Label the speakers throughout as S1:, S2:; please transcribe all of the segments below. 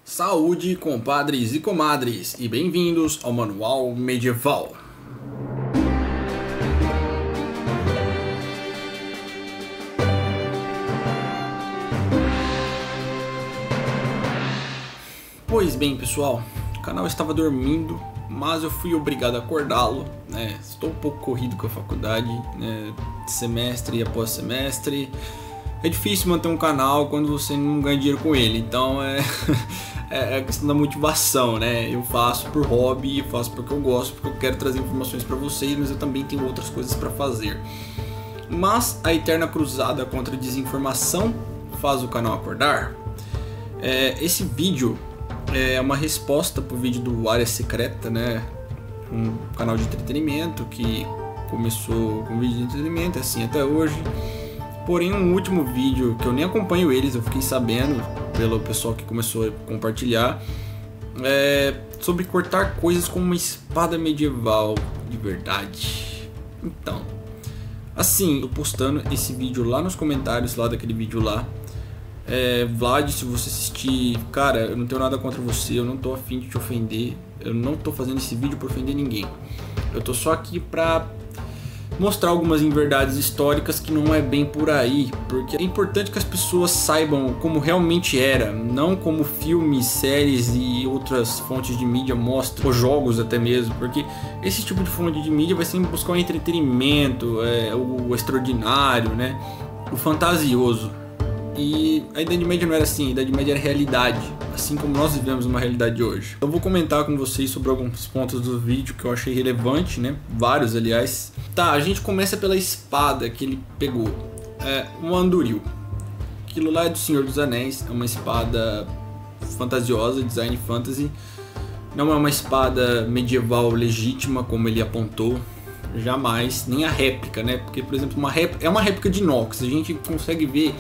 S1: Saúde, compadres e comadres, e bem-vindos ao Manual Medieval. Pois bem, pessoal, o canal estava dormindo, mas eu fui obrigado a acordá-lo, né? Estou um pouco corrido com a faculdade, né? Semestre após semestre. É difícil manter um canal quando você não ganha dinheiro com ele, então é a questão da motivação, né? Eu faço por hobby, faço porque eu gosto, porque eu quero trazer informações para vocês, mas eu também tenho outras coisas para fazer. Mas a eterna cruzada contra a desinformação faz o canal acordar. Esse vídeo é uma resposta para o vídeo do Área Secreta, né? Um canal de entretenimento que começou com vídeo de entretenimento, assim até hoje. Porém, um último vídeo que eu nem acompanho eles, eu fiquei sabendo pelo pessoal que começou a compartilhar, sobre cortar coisas com uma espada medieval de verdade. Então, assim, eu postando esse vídeo lá nos comentários lá daquele vídeo lá. Vlad, se você assistir, cara, eu não tenho nada contra você, eu não tô afim de te ofender, eu não tô fazendo esse vídeo pra ofender ninguém. Eu tô só aqui pra mostrar algumas inverdades históricas que não é bem por aí, porque é importante que as pessoas saibam como realmente era, não como filmes, séries e outras fontes de mídia mostram, ou jogos até mesmo, porque esse tipo de fonte de mídia vai sempre buscar o entretenimento, o extraordinário, né? O fantasioso. E a Idade Média não era assim, a Idade Média era realidade, assim como nós vivemos uma realidade hoje. Eu vou comentar com vocês sobre alguns pontos do vídeo que eu achei relevante, né? Vários, aliás. Tá, a gente começa pela espada que ele pegou. Um Anduril. Aquilo lá é do Senhor dos Anéis, é uma espada fantasiosa, design fantasy. Não é uma espada medieval legítima, como ele apontou. Jamais, nem a réplica, né? Porque, por exemplo, é uma réplica de inox. A gente consegue ver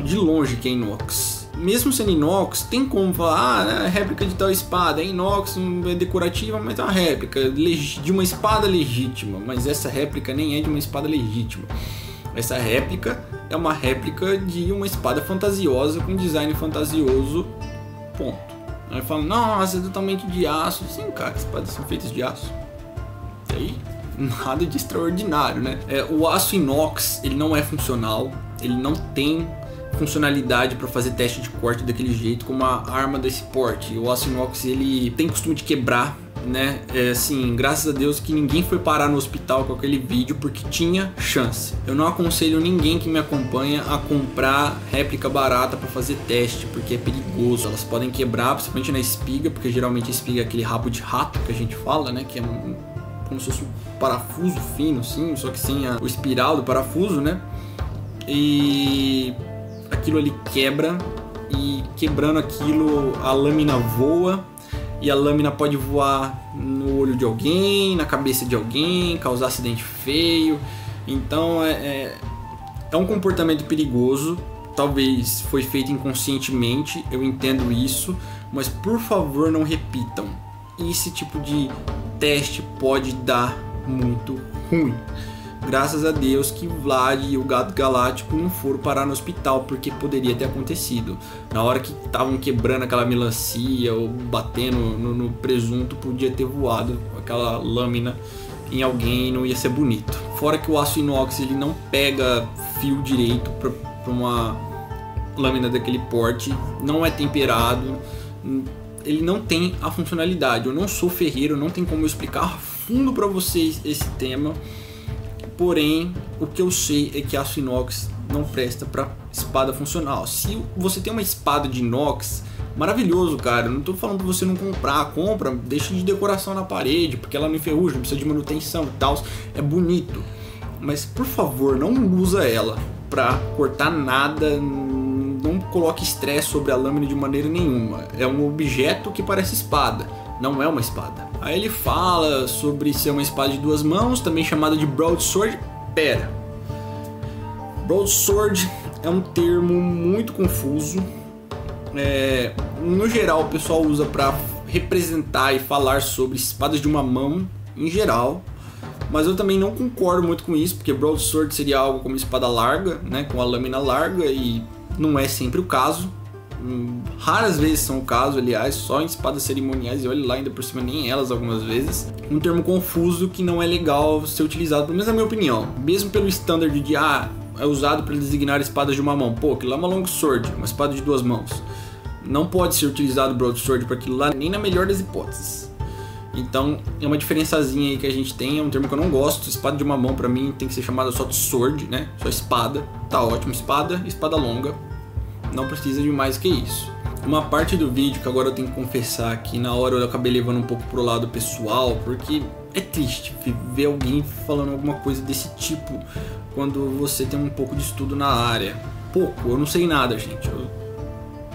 S1: de longe que é inox. Mesmo sendo inox, tem como falar, é réplica de tal espada, é inox, é decorativa, mas é uma réplica de uma espada legítima. Mas essa réplica nem é de uma espada legítima. Essa réplica é uma réplica de uma espada fantasiosa, com design fantasioso, ponto. Aí fala, nossa, é totalmente de aço. Sim, cara, espadas são feitas de aço. E aí, nada de extraordinário, né? O aço inox, ele não é funcional, ele não tem funcionalidade para fazer teste de corte daquele jeito como a arma desse porte. O aço inox, ele tem costume de quebrar, né? Assim, graças a Deus que ninguém foi parar no hospital com aquele vídeo porque tinha chance. Eu não aconselho ninguém que me acompanha a comprar réplica barata para fazer teste, porque é perigoso. Elas podem quebrar, principalmente na espiga, porque geralmente a espiga é aquele rabo de rato que a gente fala, né? Que é como se fosse um parafuso fino, assim, só que sem o espiral do parafuso, né? E aquilo ali quebra, e quebrando aquilo a lâmina voa, e a lâmina pode voar no olho de alguém, na cabeça de alguém, causar acidente feio. Então é um comportamento perigoso. Talvez foi feito inconscientemente, eu entendo isso, mas por favor não repitam. Esse tipo de teste pode dar muito ruim. Graças a Deus que Vlad e o Gato Galáctico não foram parar no hospital, porque poderia ter acontecido. Na hora que estavam quebrando aquela melancia ou batendo no presunto, podia ter voado aquela lâmina em alguém e não ia ser bonito. Fora que o aço inox, ele não pega fio direito para uma lâmina daquele porte, não é temperado, ele não tem a funcionalidade. Eu não sou ferreiro, não tem como eu explicar a fundo para vocês esse tema. Porém, o que eu sei é que aço inox não presta para espada funcional. Se você tem uma espada de inox, maravilhoso, cara. Eu não tô falando pra você não comprar, compra, deixa de decoração na parede, porque ela não enferruja, não precisa de manutenção e tal. É bonito. Mas, por favor, não usa ela pra cortar nada. Não coloque estresse sobre a lâmina de maneira nenhuma. É um objeto que parece espada, não é uma espada. Aí ele fala sobre ser uma espada de duas mãos, também chamada de broadsword. Pera, broadsword é um termo muito confuso. No geral o pessoal usa para representar e falar sobre espadas de uma mão em geral, mas eu também não concordo muito com isso, porque broadsword seria algo como espada larga, né, com a lâmina larga, e não é sempre o caso. Raras vezes são o caso, aliás, só em espadas cerimoniais, e olha lá, ainda por cima nem elas algumas vezes. Um termo confuso que não é legal ser utilizado, pelo menos na minha opinião. Mesmo pelo standard de é usado para designar espadas de uma mão. Pô, aquilo lá é uma longsword, uma espada de 2 mãos. Não pode ser utilizado broadsword para aquilo lá, nem na melhor das hipóteses. Então é uma diferençazinha aí que a gente tem, é um termo que eu não gosto. Espada de uma mão pra mim tem que ser chamada só de sword, né? Só espada, tá ótimo, espada longa. Não precisa de mais que isso. Uma parte do vídeo que agora eu tenho que confessar que na hora eu acabei levando um pouco pro lado pessoal, porque é triste ver alguém falando alguma coisa desse tipo quando você tem um pouco de estudo na área. Pouco, eu não sei nada, gente, eu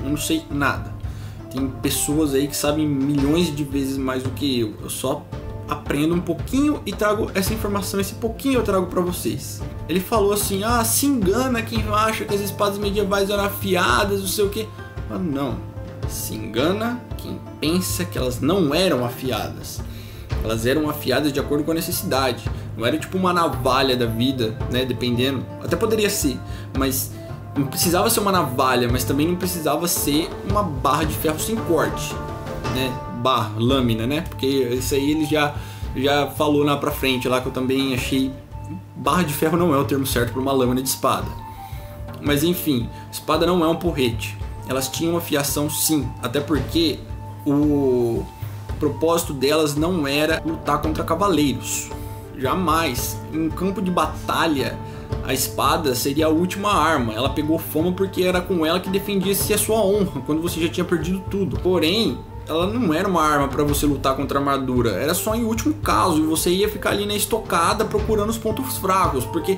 S1: não sei nada. Tem pessoas aí que sabem milhões de vezes mais do que eu só aprendo um pouquinho e trago essa informação, esse pouquinho eu trago pra vocês. Ele falou assim, se engana quem acha que as espadas medievais eram afiadas, não sei o que. Mas não, se engana quem pensa que elas não eram afiadas. Elas eram afiadas de acordo com a necessidade. Não era tipo uma navalha da vida, né, dependendo. Até poderia ser, mas não precisava ser uma navalha, mas também não precisava ser uma barra de ferro sem corte, né? Lâmina, né? Porque isso aí ele já falou lá pra frente, lá que eu também achei. Barra de ferro não é o termo certo para uma lâmina de espada. Mas enfim, espada não é um porrete. Elas tinham afiação sim, até porque o propósito delas não era lutar contra cavaleiros. Jamais. Em um campo de batalha, a espada seria a última arma. Ela pegou fama porque era com ela que defendia-se a sua honra, quando você já tinha perdido tudo. Porém, ela não era uma arma para você lutar contra a armadura. Era só em último caso, e você ia ficar ali na estocada procurando os pontos fracos. Porque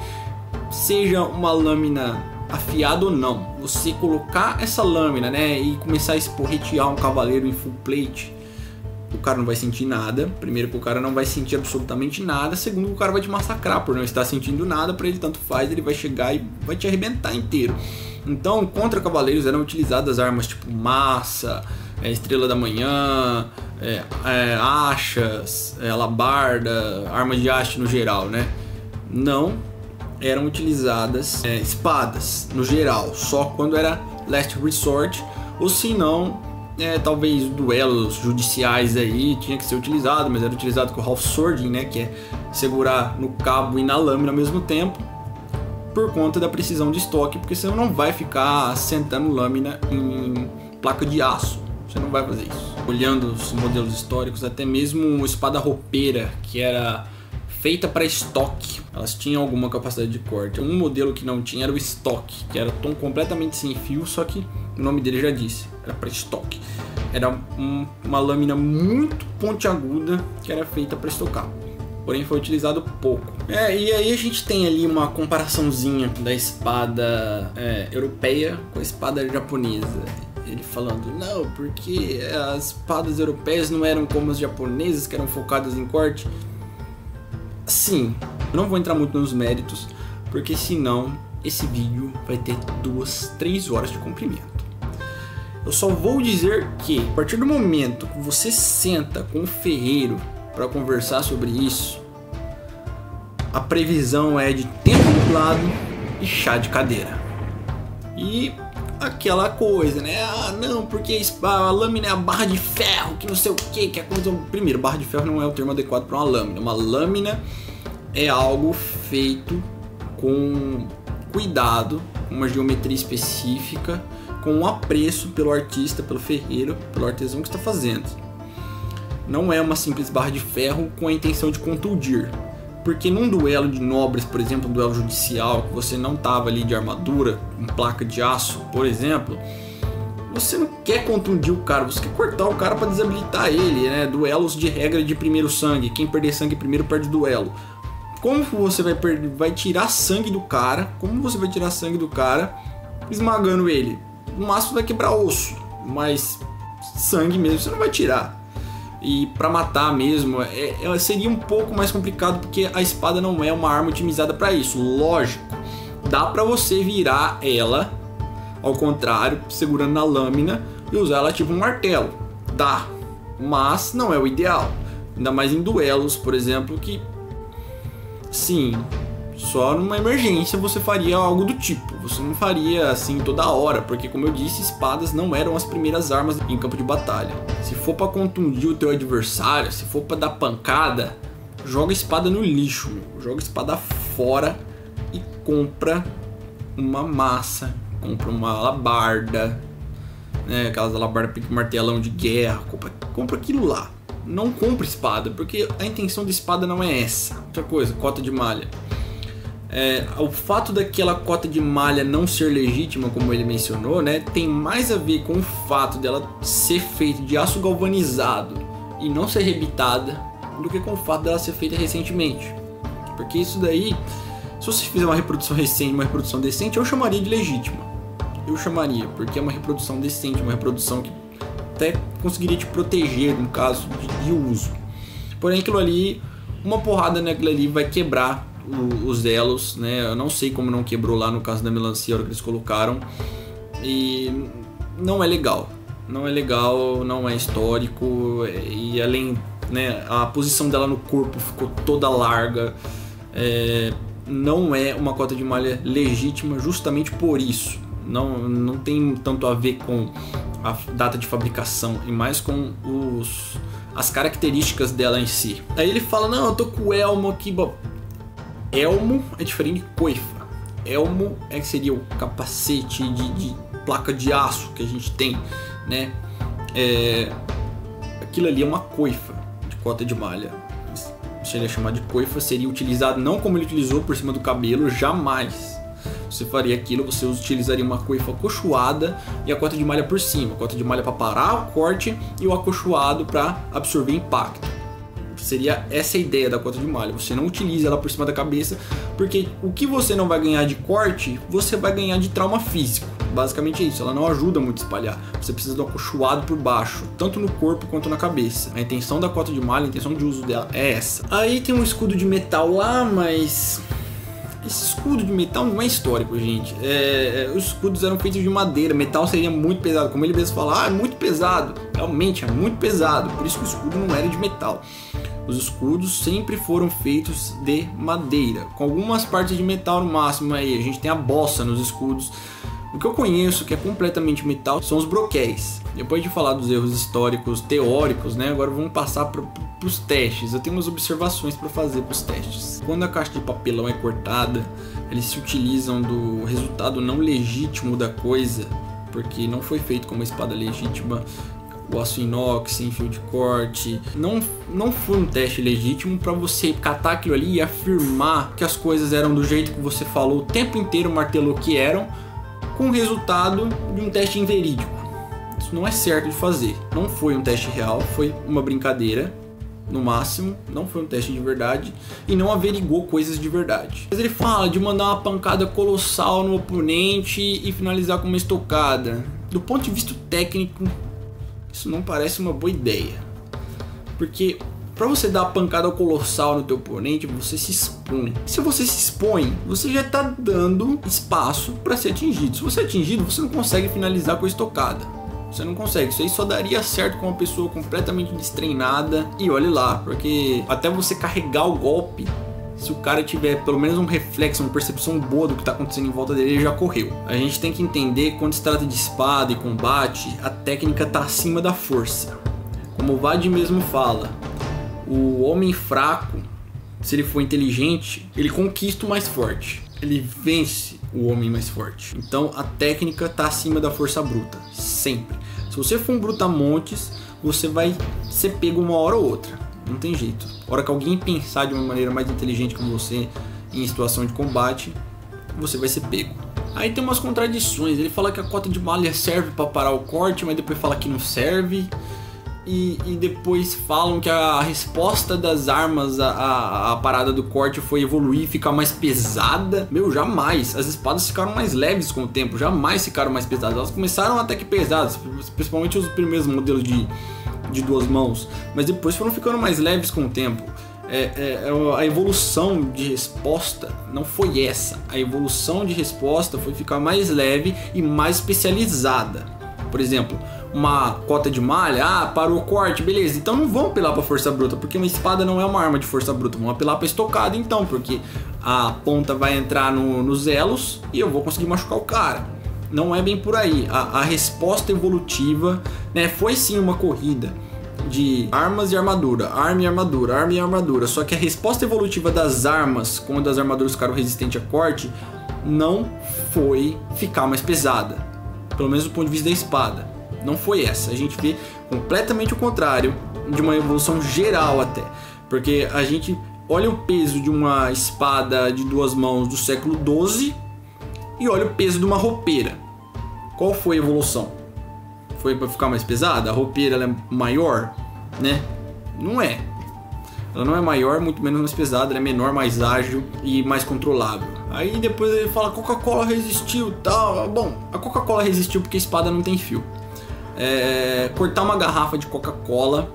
S1: seja uma lâmina afiada ou não, você colocar essa lâmina, né, e começar a esporretear um cavaleiro em full plate, o cara não vai sentir nada. Primeiro que o cara não vai sentir absolutamente nada. Segundo que o cara vai te massacrar por não estar sentindo nada. Pra ele tanto faz, ele vai chegar e vai te arrebentar inteiro. Então contra cavaleiros eram utilizadas armas tipo massa, estrela da manhã, achas, alabarda, armas de haste no geral, né? Não eram utilizadas espadas no geral, só quando era last resort, ou se não, talvez duelos judiciais aí tinha que ser utilizado, mas era utilizado com o half swording, né, que é segurar no cabo e na lâmina ao mesmo tempo, por conta da precisão de estoque, porque você não vai ficar sentando lâmina em placa de aço, você não vai fazer isso. Olhando os modelos históricos, até mesmo espada roupeira, que era feita para estoque, elas tinham alguma capacidade de corte. Um modelo que não tinha era o estoque, que era completamente sem fio, só que o nome dele já disse, era para estoque. Era uma lâmina muito pontiaguda que era feita para estocar, porém foi utilizado pouco. E aí a gente tem ali uma comparaçãozinha da espada europeia com a espada japonesa. Ele falando, não, porque as espadas europeias não eram como as japonesas, que eram focadas em corte. Sim, eu não vou entrar muito nos méritos, porque senão esse vídeo vai ter 2-3 horas de comprimento. Eu só vou dizer que, a partir do momento que você senta com o ferreiro para conversar sobre isso, a previsão é de tempo nublado e chá de cadeira. E aquela coisa, né? Não, porque a lâmina é a barra de ferro, que não sei o que é coisa. Primeiro, barra de ferro não é o termo adequado para uma lâmina. Uma lâmina é algo feito com cuidado, com uma geometria específica, com um apreço pelo artista, pelo ferreiro, pelo artesão que está fazendo. Não é uma simples barra de ferro com a intenção de contundir. Porque num duelo de nobres, por exemplo, um duelo judicial, que você não tava ali de armadura, com placa de aço, por exemplo, você não quer contundir o cara, você quer cortar o cara para desabilitar ele, né? Duelos de regra de primeiro sangue, quem perder sangue primeiro perde o duelo. Como você vai tirar sangue do cara? Como você vai tirar sangue do cara esmagando ele? No máximo vai quebrar osso, mas sangue mesmo você não vai tirar. E para matar mesmo, seria um pouco mais complicado, porque a espada não é uma arma otimizada para isso. Lógico, dá para você virar ela ao contrário, segurando na lâmina e usar ela tipo um martelo. Dá, mas não é o ideal. Ainda mais em duelos, por exemplo, que sim, Só numa emergência você faria algo do tipo. Você não faria assim toda hora, porque como eu disse, espadas não eram as primeiras armas em campo de batalha. Se for pra contundir o teu adversário, se for pra dar pancada, joga a espada no lixo, meu. Joga a espada fora e compra uma massa, compra uma alabarda, né? Aquelas alabardas com martelão de guerra, compra aquilo lá. Não compra espada, porque a intenção da espada não é essa. Outra coisa, cota de malha. O fato daquela cota de malha não ser legítima, como ele mencionou, né, tem mais a ver com o fato dela ser feita de aço galvanizado e não ser rebitada, do que com o fato dela ser feita recentemente. Porque isso daí, se você fizer uma reprodução recente, uma reprodução decente, eu chamaria de legítima. Eu chamaria, porque é uma reprodução decente, uma reprodução que até conseguiria te proteger no caso de uso. Porém, aquilo ali, uma porrada naquilo ali vai quebrar os elos, né? Eu não sei como não quebrou lá no caso da melancia, a hora que eles colocaram. E não é legal. Não é legal, não é histórico. E além, né, a posição dela no corpo ficou toda larga. Não é uma cota de malha legítima justamente por isso. Não tem tanto a ver com a data de fabricação e mais com as características dela em si. Aí ele fala, não, eu tô com o elmo aqui. Elmo é diferente de coifa. Elmo é que seria o capacete de placa de aço que a gente tem, né? Aquilo ali é uma coifa de cota de malha. Se ele chamar de coifa, seria utilizado não como ele utilizou por cima do cabelo, jamais. Você faria aquilo, você utilizaria uma coifa acolchoada e a cota de malha por cima. A cota de malha para parar o corte e o acolchoado para absorver impacto. Seria essa a ideia da cota de malha. Você não utiliza ela por cima da cabeça, porque o que você não vai ganhar de corte, você vai ganhar de trauma físico. Basicamente é isso, ela não ajuda muito a espalhar. Você precisa de um acolchoado por baixo, tanto no corpo quanto na cabeça. A intenção da cota de malha, a intenção de uso dela é essa. Aí tem um escudo de metal lá, mas esse escudo de metal não é histórico, gente. Os escudos eram feitos de madeira, metal seria muito pesado. Como ele mesmo fala, é muito pesado. Realmente é muito pesado, por isso que o escudo não era de metal. Os escudos sempre foram feitos de madeira, com algumas partes de metal no máximo. Aí a gente tem a bossa nos escudos. O que eu conheço que é completamente metal são os broquéis. Depois de falar dos erros históricos teóricos, né, agora vamos passar para os testes. Eu tenho umas observações para fazer para os testes. Quando a caixa de papelão é cortada, eles se utilizam do resultado não legítimo da coisa, porque não foi feito com uma espada legítima. O aço inox, sem fio de corte, não foi um teste legítimo para você catar aquilo ali e afirmar que as coisas eram do jeito que você falou o tempo inteiro, martelou que eram, com o resultado de um teste inverídico. Isso não é certo de fazer. Não foi um teste real, foi uma brincadeira, no máximo, não foi um teste de verdade e não averigou coisas de verdade. Mas ele fala de mandar uma pancada colossal no oponente e finalizar com uma estocada. Do ponto de vista técnico, isso não parece uma boa ideia, porque para você dar a pancada colossal no teu oponente, você se expõe. Se você se expõe, você já está dando espaço para ser atingido. Se você é atingido, você não consegue finalizar com a estocada. Você não consegue. Isso aí só daria certo com uma pessoa completamente destreinada. E olhe lá, porque até você carregar o golpe, se o cara tiver pelo menos um reflexo, uma percepção boa do que está acontecendo em volta dele, ele já correu. A gente tem que entender que quando se trata de espada e combate, a técnica está acima da força. Como o Vad mesmo fala, o homem fraco, se ele for inteligente, ele conquista o mais forte. Ele vence o homem mais forte. Então a técnica está acima da força bruta, sempre. Se você for um brutamontes, você vai ser pego uma hora ou outra. Não tem jeito. A hora que alguém pensar de uma maneira mais inteligente que você em situação de combate, você vai ser pego. Aí tem umas contradições. Ele fala que a cota de malha serve para parar o corte, mas depois fala que não serve. E depois falam que a resposta das armas à parada do corte foi evoluir e ficar mais pesada. Meu, jamais. As espadas ficaram mais leves com o tempo. Jamais ficaram mais pesadas. Elas começaram até que pesadas, principalmente os primeiros modelos de duas mãos, mas depois foram ficando mais leves com o tempo. A evolução de resposta não foi essa. A evolução de resposta foi ficar mais leve e mais especializada. Por exemplo, uma cota de malha, parou o corte, beleza, então não vamos apelar para força bruta, porque uma espada não é uma arma de força bruta, vamos apelar para estocada então, porque a ponta vai entrar nos elos e eu vou conseguir machucar o cara. Não é bem por aí. A resposta evolutiva, né, foi sim uma corrida de armas e armadura, arma e armadura, arma e armadura. Só que a resposta evolutiva das armas, quando as armaduras ficaram resistentes a corte, não foi ficar mais pesada. Pelo menos do ponto de vista da espada. Não foi essa. A gente vê completamente o contrário, de uma evolução geral até. Porque a gente olha o peso de uma espada de 2 mãos do século XII e olha o peso de uma roupeira. Qual foi a evolução? Foi para ficar mais pesada? A roupeira ela é maior, né? Não é. Ela não é maior, muito menos mais pesada. Ela é menor, mais ágil e mais controlável. Aí depois ele fala Coca-Cola resistiu, tal. Bom, a Coca-Cola resistiu porque a espada não tem fio. Cortar uma garrafa de Coca-Cola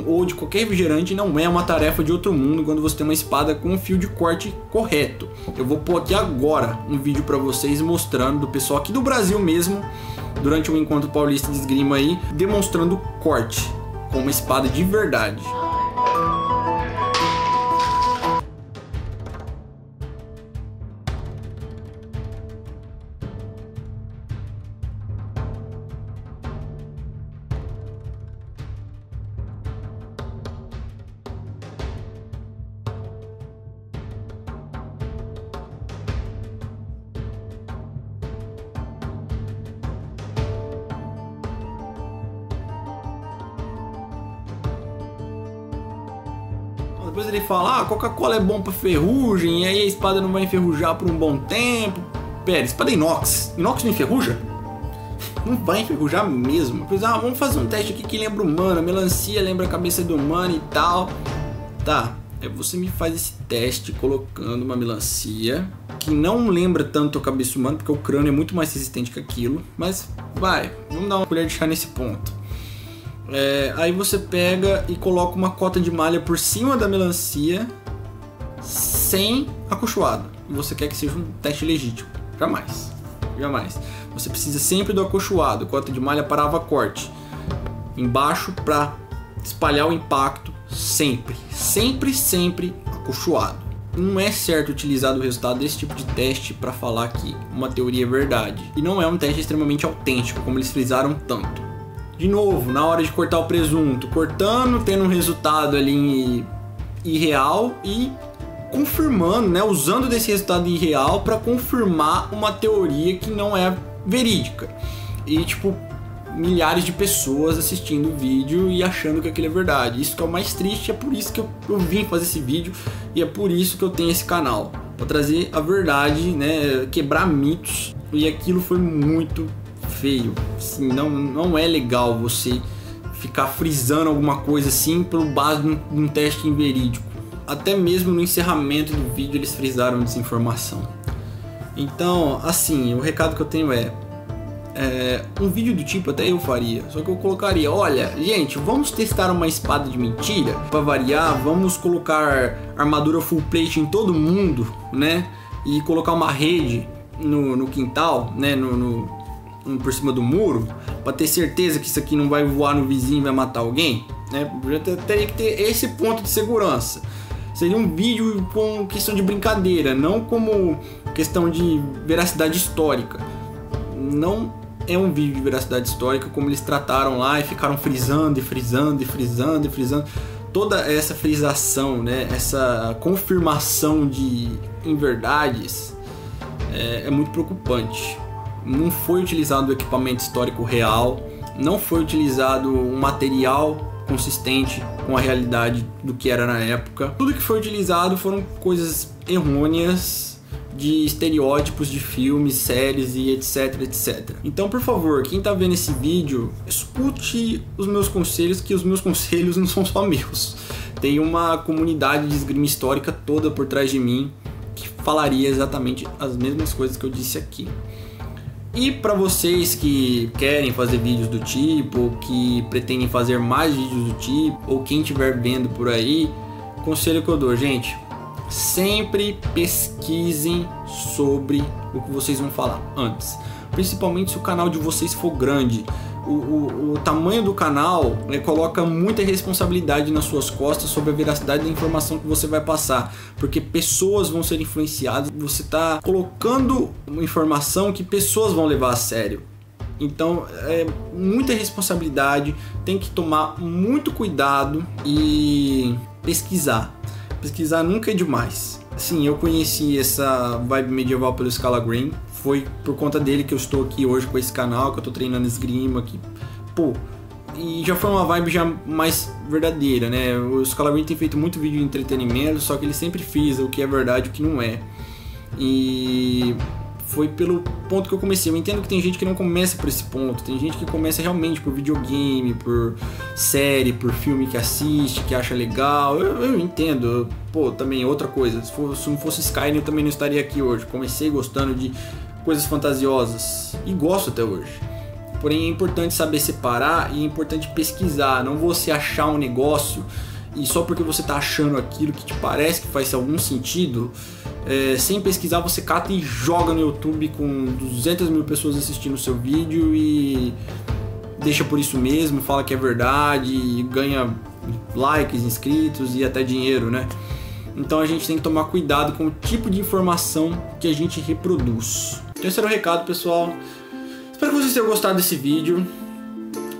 S1: ou de qualquer refrigerante não é uma tarefa de outro mundo quando você tem uma espada com um fio de corte correto. Eu vou pôr aqui agora um vídeo para vocês mostrando, do pessoal aqui do Brasil mesmo, durante um encontro paulista de esgrima aí, demonstrando corte com uma espada de verdade. Depois ele fala, a Coca-Cola é bom pra ferrugem, e aí a espada não vai enferrujar por um bom tempo. Pera, espada é inox. Inox não enferruja? Não vai enferrujar mesmo. Depois, vamos fazer um teste aqui que lembra humano, a melancia lembra a cabeça do humano e tal. Tá, você me faz esse teste colocando uma melancia que não lembra tanto a cabeça humana, porque o crânio é muito mais resistente que aquilo. Mas vamos dar uma colher de chá nesse ponto. Aí você pega e coloca uma cota de malha por cima da melancia sem acolchoado. E você quer que seja um teste legítimo? Jamais. Jamais. Você precisa sempre do acolchoado. Cota de malha parava corte. Embaixo para espalhar o impacto. Sempre. Sempre, sempre acolchoado. Não é certo utilizar o resultado desse tipo de teste para falar que uma teoria é verdade. E não é um teste extremamente autêntico, como eles frisaram tanto. De novo, na hora de cortar o presunto, cortando, tendo um resultado ali irreal e confirmando, né, usando desse resultado irreal para confirmar uma teoria que não é verídica. E tipo, milhares de pessoas assistindo o vídeo e achando que aquilo é verdade. Isso que é o mais triste, é por isso que eu vim fazer esse vídeo e é por isso que eu tenho esse canal, para trazer a verdade, né, quebrar mitos. E aquilo foi muito feio, assim, não é legal você ficar frisando alguma coisa assim pelo base de um teste inverídico. Até mesmo no encerramento do vídeo eles frisaram desinformação. Então, assim, o recado que eu tenho um vídeo do tipo até eu faria, só que eu colocaria, olha, gente, vamos testar uma espada de mentira, para variar, vamos colocar armadura full plate em todo mundo, né, e colocar uma rede no quintal, né, por cima do muro, para ter certeza que isso aqui não vai voar no vizinho e vai matar alguém, né? Teria que ter esse ponto de segurança. Seria um vídeo com questão de brincadeira, não como questão de veracidade histórica. Não é um vídeo de veracidade histórica como eles trataram lá e ficaram frisando e frisando e frisando e frisando. Toda essa frisação, né? Essa confirmação de inverdades é muito preocupante. Não foi utilizado o equipamento histórico real, não foi utilizado um material consistente com a realidade do que era na época. Tudo que foi utilizado foram coisas errôneas de estereótipos de filmes, séries e etc, etc. Então, por favor, quem tá vendo esse vídeo, escute os meus conselhos, que os meus conselhos não são só meus. Tem uma comunidade de esgrima histórica toda por trás de mim que falaria exatamente as mesmas coisas que eu disse aqui. E para vocês que querem fazer vídeos do tipo, que pretendem fazer mais vídeos do tipo, ou quem estiver vendo por aí, conselho que eu dou, gente, sempre pesquisem sobre o que vocês vão falar antes. Principalmente se o canal de vocês for grande. o tamanho do canal coloca muita responsabilidade nas suas costas sobre a veracidade da informação que você vai passar, porque pessoas vão ser influenciadas, você está colocando uma informação que pessoas vão levar a sério. Então é muita responsabilidade, tem que tomar muito cuidado e pesquisar. Pesquisar nunca é demais. Sim, eu conheci essa vibe medieval pelo Scala Green. Foi por conta dele que eu estou aqui hoje com esse canal, que eu estou treinando esgrima, que, pô, e já foi uma vibe já mais verdadeira, né? O Scala Green tem feito muito vídeo de entretenimento, só que ele sempre fez o que é verdade e o que não é. E foi pelo ponto que eu comecei. Eu entendo que tem gente que não começa por esse ponto, tem gente que começa realmente por videogame, por série, por filme que assiste, que acha legal. Eu entendo. Pô, também outra coisa, se não fosse Skyrim eu também não estaria aqui hoje. Comecei gostando de coisas fantasiosas e gosto até hoje. Porém é importante saber separar e é importante pesquisar. Não você achar um negócio e só porque você está achando aquilo que te parece que faz algum sentido, sem pesquisar você cata e joga no YouTube com 200 mil pessoas assistindo o seu vídeo e deixa por isso mesmo, fala que é verdade e ganha likes, inscritos e até dinheiro, né? Então a gente tem que tomar cuidado com o tipo de informação que a gente reproduz. Então esse era o recado, pessoal. Espero que vocês tenham gostado desse vídeo.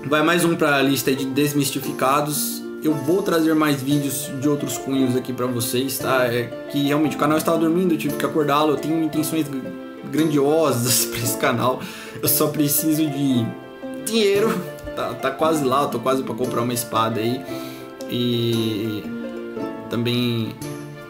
S1: Vai mais um para a lista de desmistificados. Eu vou trazer mais vídeos de outros cunhos aqui pra vocês, tá? Que realmente o canal estava dormindo, eu tive que acordá-lo. Eu tenho intenções grandiosas pra esse canal. Eu só preciso de dinheiro. Tá quase lá, eu tô quase pra comprar uma espada aí. E também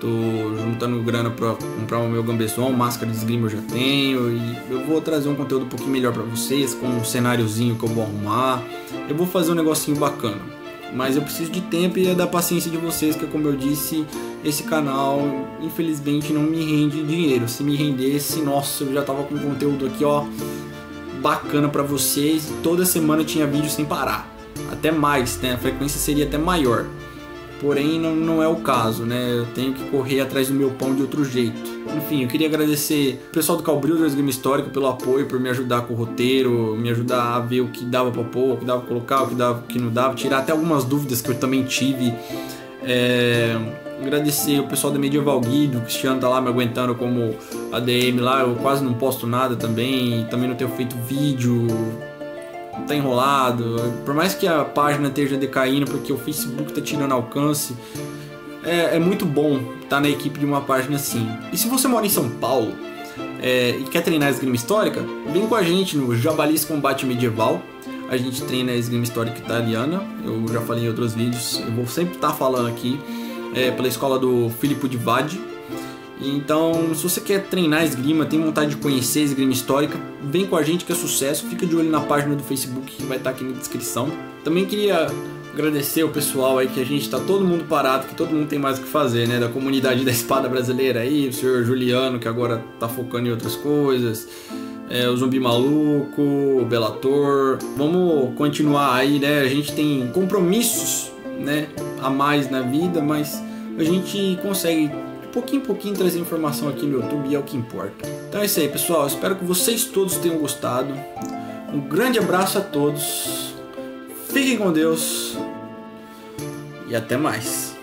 S1: tô juntando grana pra comprar o meu gambeson, máscara de esgrima eu já tenho. E eu vou trazer um conteúdo um pouquinho melhor pra vocês, com um cenáriozinho que eu vou arrumar. Eu vou fazer um negocinho bacana. Mas eu preciso de tempo e da paciência de vocês, que como eu disse, esse canal infelizmente não me rende dinheiro. Se me rendesse, nossa, eu já tava com conteúdo aqui, ó, bacana pra vocês. Toda semana tinha vídeo sem parar, até mais, né? A frequência seria até maior. Porém não é o caso, né? Eu tenho que correr atrás do meu pão de outro jeito. Enfim, eu queria agradecer o pessoal do Callbuilders Esgrima Histórica pelo apoio, por me ajudar com o roteiro, me ajudar a ver o que dava pra pôr, o que dava pra colocar, o que não dava, tirar até algumas dúvidas que eu também tive. Agradecer o pessoal da Medieval Guido, o Cristiano tá lá me aguentando como ADM lá, eu quase não posto nada também não tenho feito vídeo, tá enrolado, por mais que a página esteja decaindo porque o Facebook tá tirando alcance. É muito bom estar na equipe de uma página assim. E se você mora em São Paulo e quer treinar esgrima histórica, vem com a gente no Jabalis Combate Medieval. A gente treina a esgrima histórica italiana. Eu já falei em outros vídeos, eu vou sempre estar falando aqui, pela escola do Filippo Di Vadi. Então, se você quer treinar esgrima, tem vontade de conhecer a esgrima histórica, vem com a gente que é sucesso. Fica de olho na página do Facebook que vai estar aqui na descrição. Também queria agradecer o pessoal aí, que a gente tá todo mundo parado, que todo mundo tem mais o que fazer, né? Da comunidade da espada brasileira aí, o senhor Juliano, que agora tá focando em outras coisas, o Zumbi Maluco, o Bellator. Vamos continuar aí, né? A gente tem compromissos, né, a mais na vida, mas a gente consegue de pouquinho em pouquinho trazer informação aqui no YouTube e é o que importa. Então é isso aí, pessoal. Espero que vocês todos tenham gostado. Um grande abraço a todos. Fiquem com Deus e até mais.